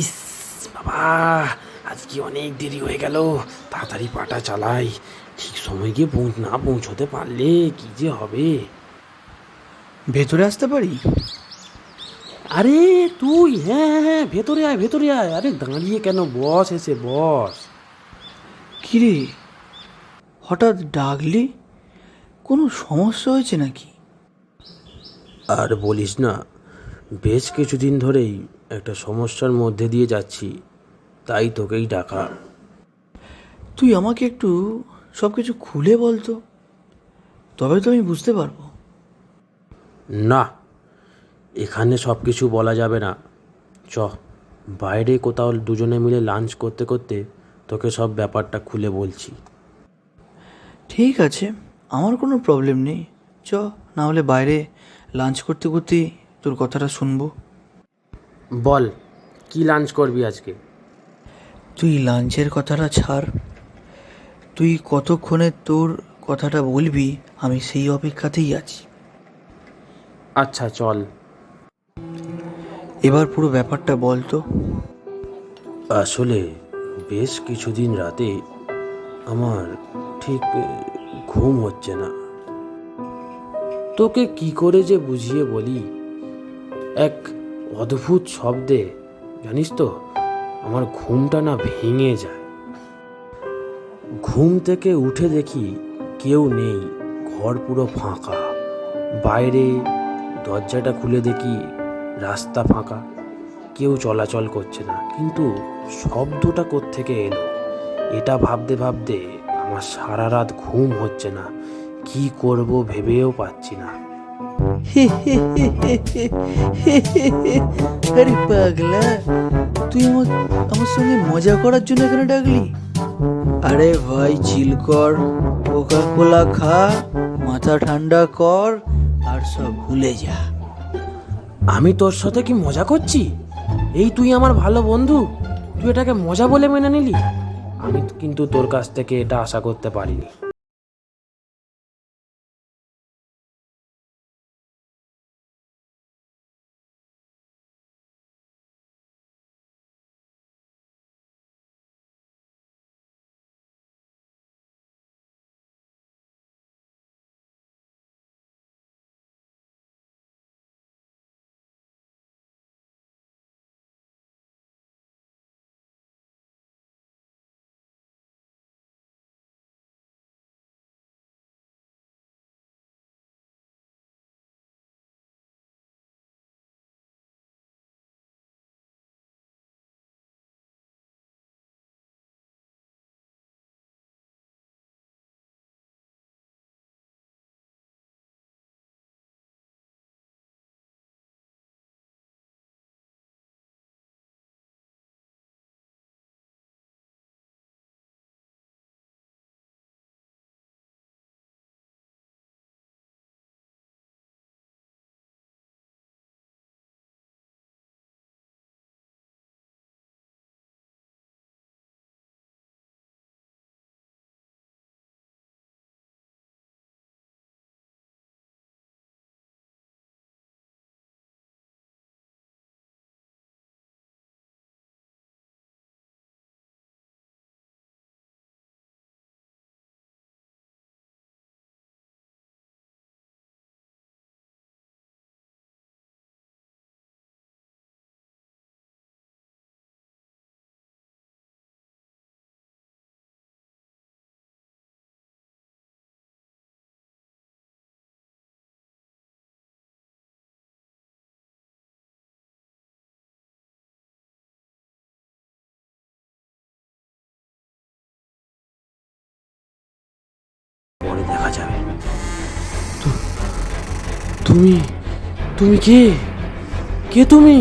ইস বাবা, আজকে অনেক দেরি হয়ে গেল। তাড়াতাড়ি পাটা চালাই। ঠিক সময় গিয়ে না পৌঁছতে পারলে কি যে হবে। ভেতরে আসতে পারি? আরে তুই, হ্যাঁ হ্যাঁ হ্যাঁ, ভেতরে আয় ভেতরে আয়। আরে দাঁড়িয়ে কেন, বস, এসে বস। কিরে, হঠাৎ ডাকলি? কোনো সমস্যা হয়েছে নাকি? আর বলিস না, বেশ কিছুদিন ধরেই একটা সমস্যার মধ্যে দিয়ে যাচ্ছি, তাই তোকেই ডাকা। তুই আমাকে একটু সব কিছু খুলে বলতো, তবে তো আমি বুঝতে পারবো। না, এখানে সব কিছু বলা যাবে না। চ, বাইরে কোথাও দুজনে মিলে লাঞ্চ করতে করতে তোকে সব ব্যাপারটা খুলে বলছি। ঠিক আছে, আমার কোনো প্রবলেম নেই। চ, না হলে বাইরে লাঞ্চ করতে করতে তোর কথাটা শুনবো। বল, কি লাঞ্চ করবি আজকে? তুই লাঞ্চের কথাটা ছাড়, তুই কতক্ষণে তোর কথাটা বলবি আমি সেই অপেক্ষাতেই আছি। আচ্ছা চল। এবার পুরো ব্যাপারটা বল তো। আসলে বেশ কিছুদিন রাতে আমার ঠিক ঘুম হচ্ছে না। তোকে কি করে যে বুঝিয়ে বলি, এক অদ্ভুত শব্দে জানিস তো আমার ঘুমটা না ভেঙে যায়। ঘুম থেকে উঠে দেখি কেউ নেই, ঘর পুরো ফাঁকা। বাইরে দরজাটা খুলে দেখি রাস্তা ফাঁকা, কেউ চলাচল করছে না, কিন্তু শব্দটা কোত্থেকে এলো এটা ভাবতে ভাবতে আমার সারা রাত ঘুম হচ্ছে না। কি করব ভেবেও পাচ্ছি না। আরে পাগলা, তুই আমার সঙ্গে মজা করার জন্য এখানে ডাকলি? আরে ভাই, চিল কর, কোকা কোলা খা, মাথা ঠান্ডা কর, আর সব ভুলে যা। আমি তোর সাথে কি মজা করছি? এই তুই আমার ভালো বন্ধু, তুই এটাকে মজা বলে মেনে নিলি? আমি কিন্তু তোর কাছ থেকে এটা আশা করতে পারিনি। পরে দেখা যাবে। তুমি তুমি কে? কে তুমি?